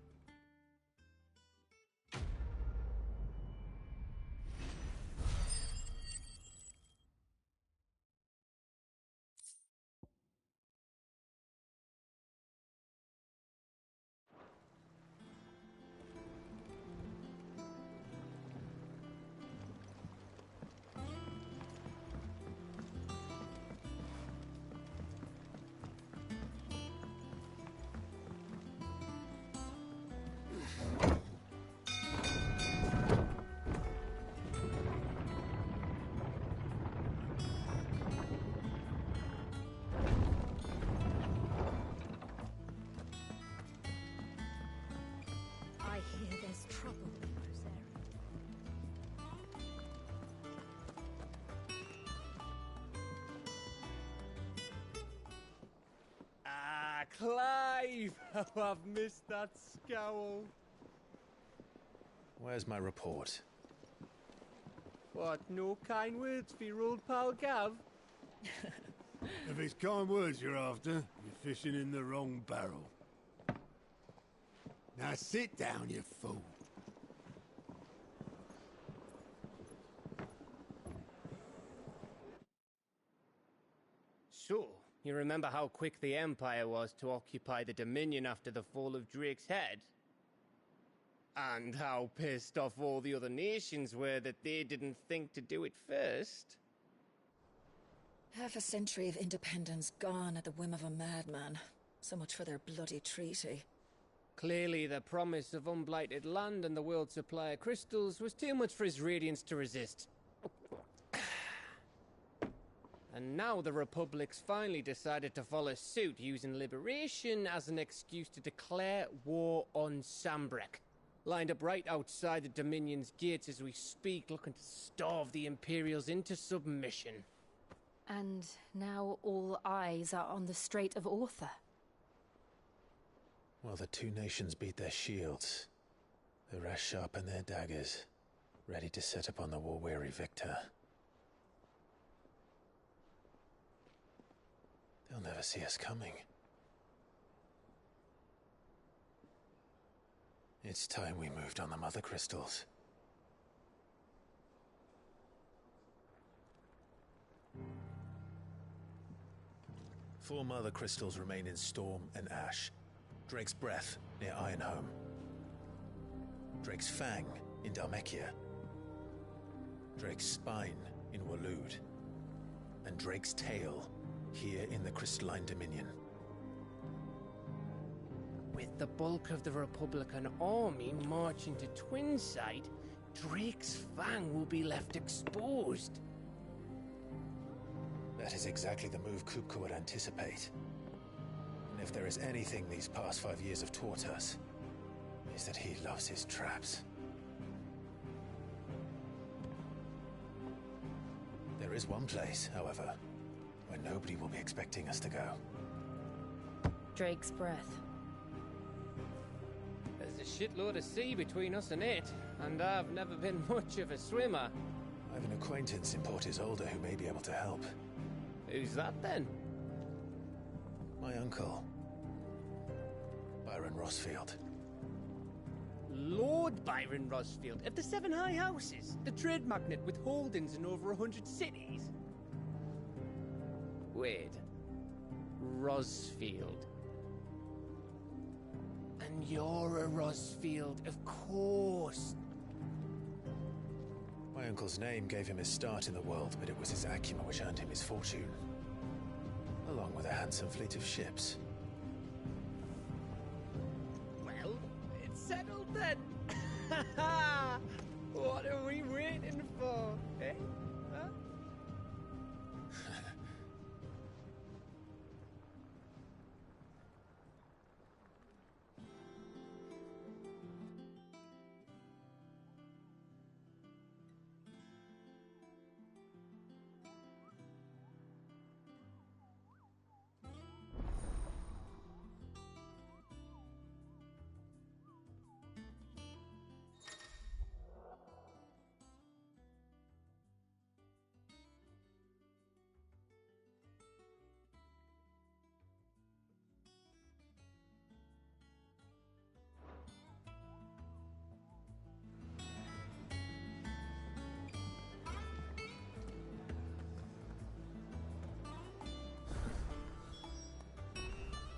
[SPEAKER 5] I hear there's trouble in those areas.
[SPEAKER 16] Ah, Clive! Oh, I've missed that scowl.
[SPEAKER 4] Where's my report?
[SPEAKER 16] What, no kind words for your old pal Gav?
[SPEAKER 3] If it's kind words you're after, you're fishing in the wrong barrel. Now sit down, you fool.
[SPEAKER 16] So, you remember how quick the Empire was to occupy the Dominion after the fall of Drake's head? And how pissed off all the other nations were that they didn't think to do it first?
[SPEAKER 19] Half a century of independence gone at the whim of a madman. So much for their bloody treaty.
[SPEAKER 16] Clearly, the promise of unblighted land and the world's supply of crystals was too much for his radiance to resist. And now the Republic's finally decided to follow suit, using liberation as an excuse to declare war on Sanbreque. Lined up right outside the Dominion's gates as we speak, looking to starve the Imperials into submission.
[SPEAKER 12] And now all eyes are on the Strait of Author.
[SPEAKER 4] While the two nations beat their shields, the rest sharpen their daggers, ready to set upon the war-weary victor. They'll never see us coming. It's time we moved on the Mother Crystals. Four Mother Crystals remain in Storm and Ash. Drake's Breath near Ironhome. Drake's Fang in Dhalmekia. Drake's Spine in Waloed. And Drake's Tail here in the Crystalline Dominion.
[SPEAKER 16] With the bulk of the Republican army marching to Twinside, Drake's Fang will be left exposed.
[SPEAKER 4] That is exactly the move Kupka would anticipate. And if there is anything these past 5 years have taught us, is that he loves his traps. There is one place, however, where nobody will be expecting us to go.
[SPEAKER 12] Drake's Breath.
[SPEAKER 16] There's a shitload of sea between us and it, and I've never been much of a swimmer.
[SPEAKER 4] I have an acquaintance in Port Isolde who may be able to help.
[SPEAKER 16] Who's that then?
[SPEAKER 4] My uncle, Byron Rosfield.
[SPEAKER 16] Lord Byron Rosfield of the Seven High Houses, the trade magnate with holdings in over 100 cities. Wait, Rosfield. And you're a Rosfield, of course.
[SPEAKER 4] My uncle's name gave him his start in the world, but it was his acumen which earned him his fortune. Along with a handsome fleet of ships.
[SPEAKER 16] Well, it's settled then. What are we waiting for, eh? Huh?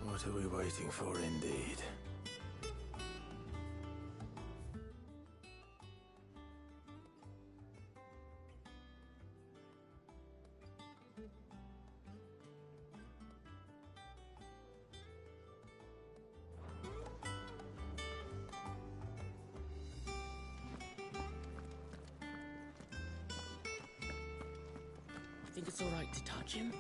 [SPEAKER 4] What are we waiting for, indeed?
[SPEAKER 2] Think it's all right to touch him?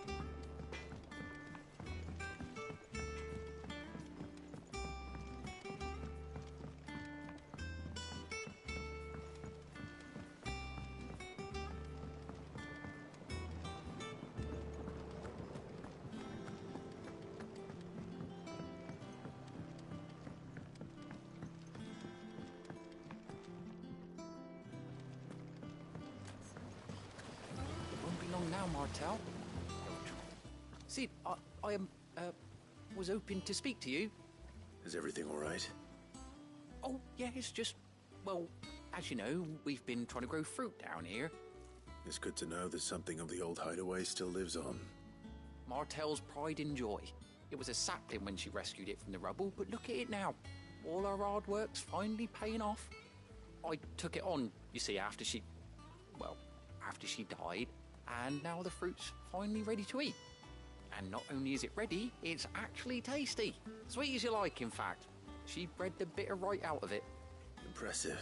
[SPEAKER 15] Now, Martel. See, I was hoping to speak to you.
[SPEAKER 4] Is everything all right?
[SPEAKER 15] Oh, yeah, it's just... Well, as you know, we've been trying to grow fruit down here.
[SPEAKER 4] It's good to know that something of the old hideaway still lives on.
[SPEAKER 15] Martel's pride and joy. It was a sapling when she rescued it from the rubble, but look at it now. All our hard work's finally paying off. I took it on, you see, after she died, and now the fruit's finally ready to eat. And not only is it ready, it's actually tasty. Sweet as you like, in fact. She bred the bitter right out of it.
[SPEAKER 4] Impressive.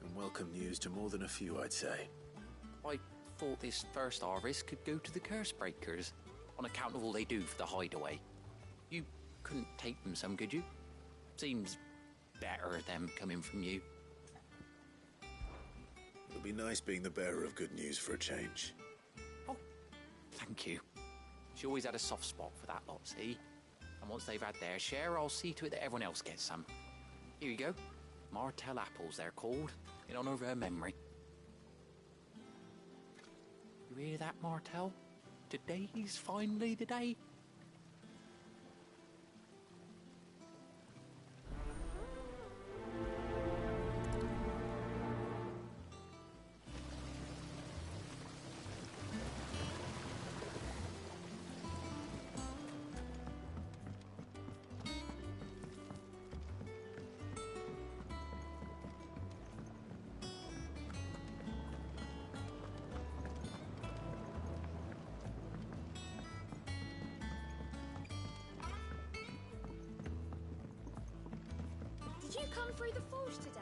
[SPEAKER 4] And welcome news to more than a few, I'd say.
[SPEAKER 15] I thought this first harvest could go to the curse breakers, on account of all they do for the hideaway. You couldn't take them some, could you? Seems better them coming from you.
[SPEAKER 4] It'll be nice being the bearer of good news for a change.
[SPEAKER 15] Oh, thank you. She always had a soft spot for that lot, see? And once they've had their share, I'll see to it that everyone else gets some. Here you go. Martel apples, they're called, in honor of her memory. You hear that, Martel? Today's finally the day.
[SPEAKER 20] Did you come through the forge today?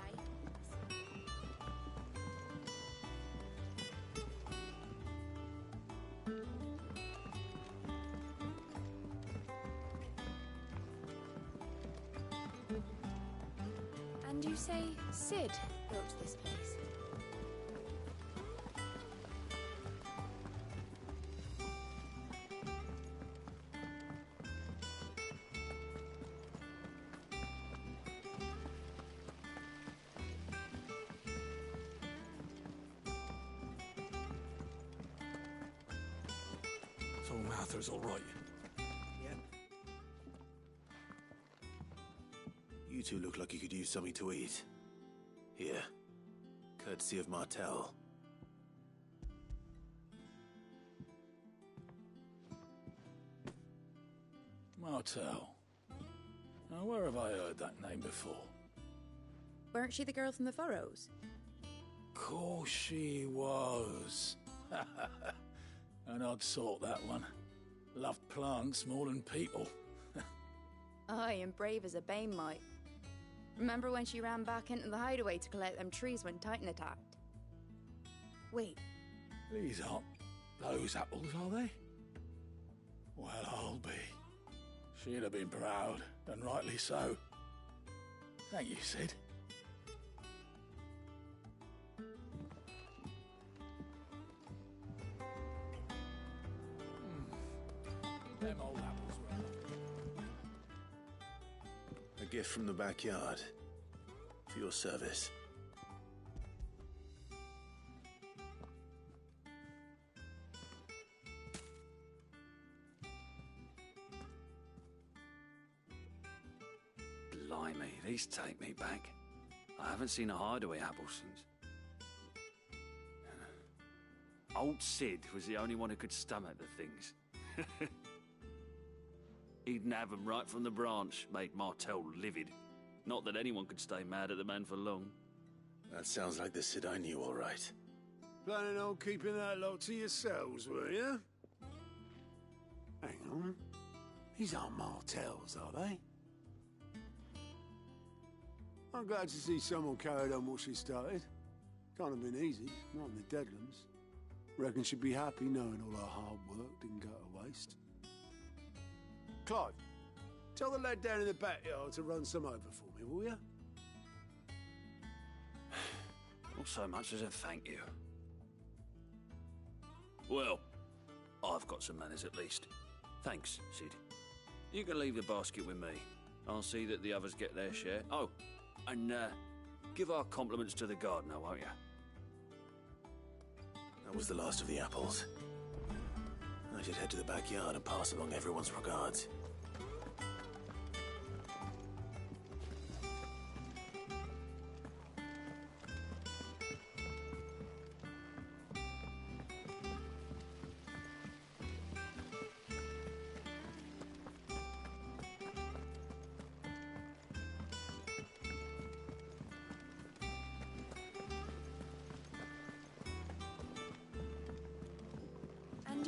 [SPEAKER 20] And you say Sid built this place?
[SPEAKER 8] So Martha's all right.
[SPEAKER 4] You two look like you could use something to eat. Here. Courtesy of Martel.
[SPEAKER 21] Martel. Now, where have I heard that name before?
[SPEAKER 20] Weren't she the girl from the Furrows?
[SPEAKER 21] Course she was. An odd sort, that one. Loved plants more than people.
[SPEAKER 20] Aye, and brave as a bane might. Remember when she ran back into the hideaway to collect them trees when Titan attacked? Wait.
[SPEAKER 21] These aren't those apples, are they? Well, I'll be. She'd have been proud, and rightly so. Thank you, Sid. Them old apples were...
[SPEAKER 4] A gift from the backyard. For your service.
[SPEAKER 22] Blimey, these take me back. I haven't seen a hideaway apple since. Old Sid was the only one who could stomach the things. He'd nab 'em right from the branch, made Martel livid. Not that anyone could stay mad at the man for long.
[SPEAKER 4] That sounds like the Sid I knew, all right.
[SPEAKER 3] Planning on keeping that lot to yourselves, were you? Hang on. These aren't Martels, are they? I'm glad to see someone carried on what she started. Can't have been easy, not in the Deadlands. Reckon she'd be happy knowing all her hard work didn't go to waste. Clive, tell the lad down in the backyard to run some over for me, will you?
[SPEAKER 22] Not so much as a thank you. Well, I've got some manners at least. Thanks, Sid. You can leave the basket with me. I'll see that the others get their share. Oh, and give our compliments to the gardener, won't you?
[SPEAKER 4] That was the last of the apples. I should head to the backyard and pass along everyone's regards.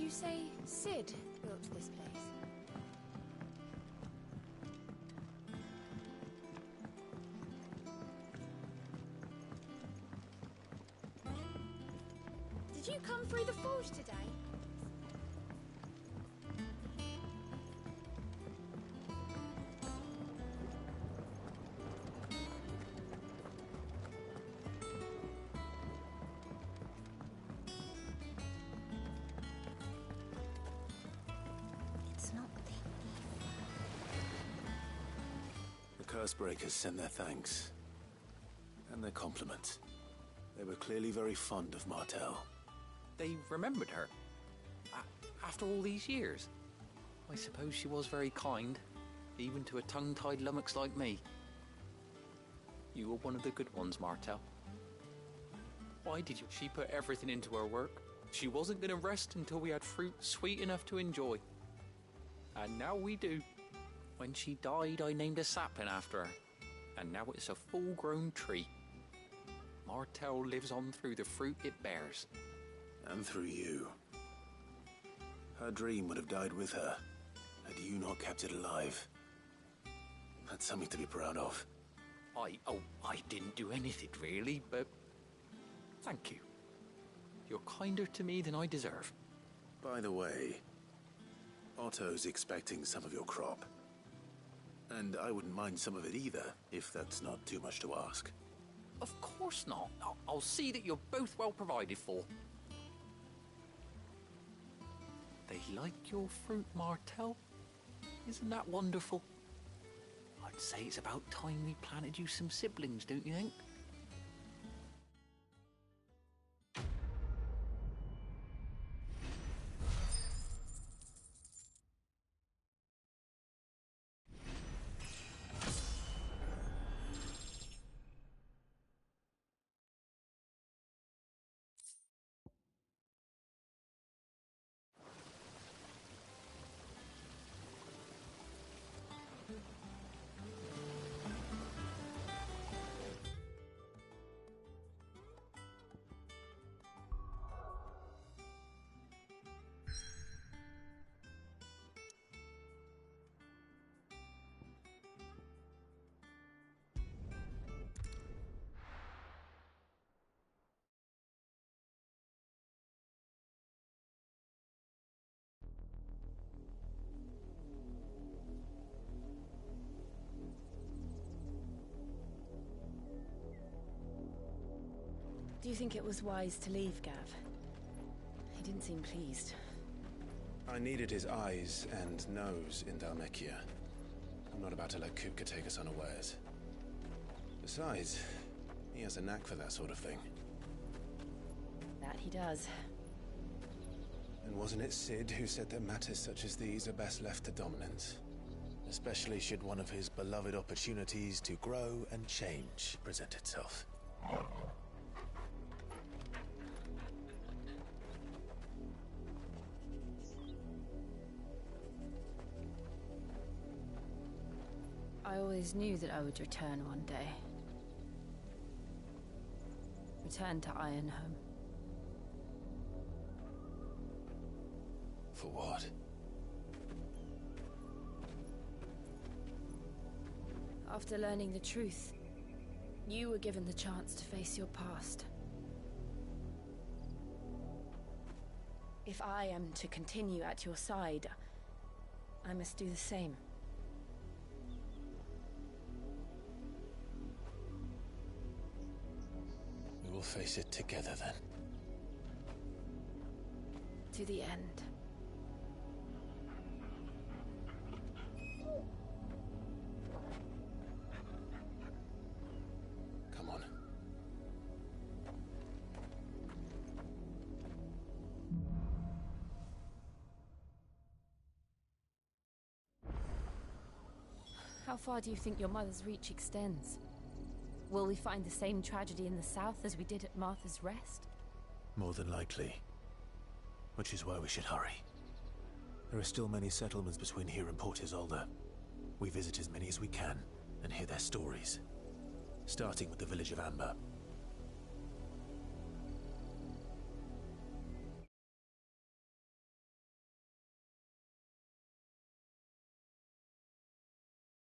[SPEAKER 20] you say Sid built this place? Did you come through the forge today?
[SPEAKER 12] It's not
[SPEAKER 4] The Cursebreakers sent their thanks. And their compliments. They were clearly very fond of Martel.
[SPEAKER 15] They remembered her. After all these years. I suppose she was very kind, even to a tongue-tied lummox like me. You were one of the good ones, Martel. Why did you? She put everything into her work. She wasn't going to rest until we had fruit sweet enough to enjoy. And now we do. When she died, I named a sapling after her. And now it's a full-grown tree. Martel lives on through the fruit it bears.
[SPEAKER 4] And through you. Her dream would have died with her, had you not kept it alive. That's something to be proud of.
[SPEAKER 15] I didn't do anything really, but thank you. You're kinder to me than I deserve.
[SPEAKER 4] By the way, Otto's expecting some of your crop. And I wouldn't mind some of it either, if that's not too much to ask.
[SPEAKER 15] Of course not. I'll see that you're both well provided for. They like your fruit, Martel. Isn't that wonderful? I'd say it's about time we planted you some siblings, don't you think?
[SPEAKER 5] Do you think it was wise to leave, Gav? He didn't seem pleased.
[SPEAKER 8] I needed his eyes and nose in Dhalmekia. I'm not about to let Kupka take us unawares. Besides, he has a knack for that sort of thing.
[SPEAKER 5] That he does.
[SPEAKER 8] And wasn't it Sid who said that matters such as these are best left to dominance?
[SPEAKER 4] Especially should one of his beloved opportunities to grow and change present itself.
[SPEAKER 5] I always knew that I would return one day. Return to Ironhome.
[SPEAKER 4] For what?
[SPEAKER 5] After learning the truth, you were given the chance to face your past. If I am to continue at your side, I must do the same.
[SPEAKER 4] We will face it together then.
[SPEAKER 5] To the end.
[SPEAKER 4] Come on.
[SPEAKER 5] How far do you think your mother's reach extends? Will we find the same tragedy in the south as we did at Martha's Rest?
[SPEAKER 4] More than likely. Which is why we should hurry. There are still many settlements between here and Port Isolde. We visit as many as we can and hear their stories. Starting with the village of Amber.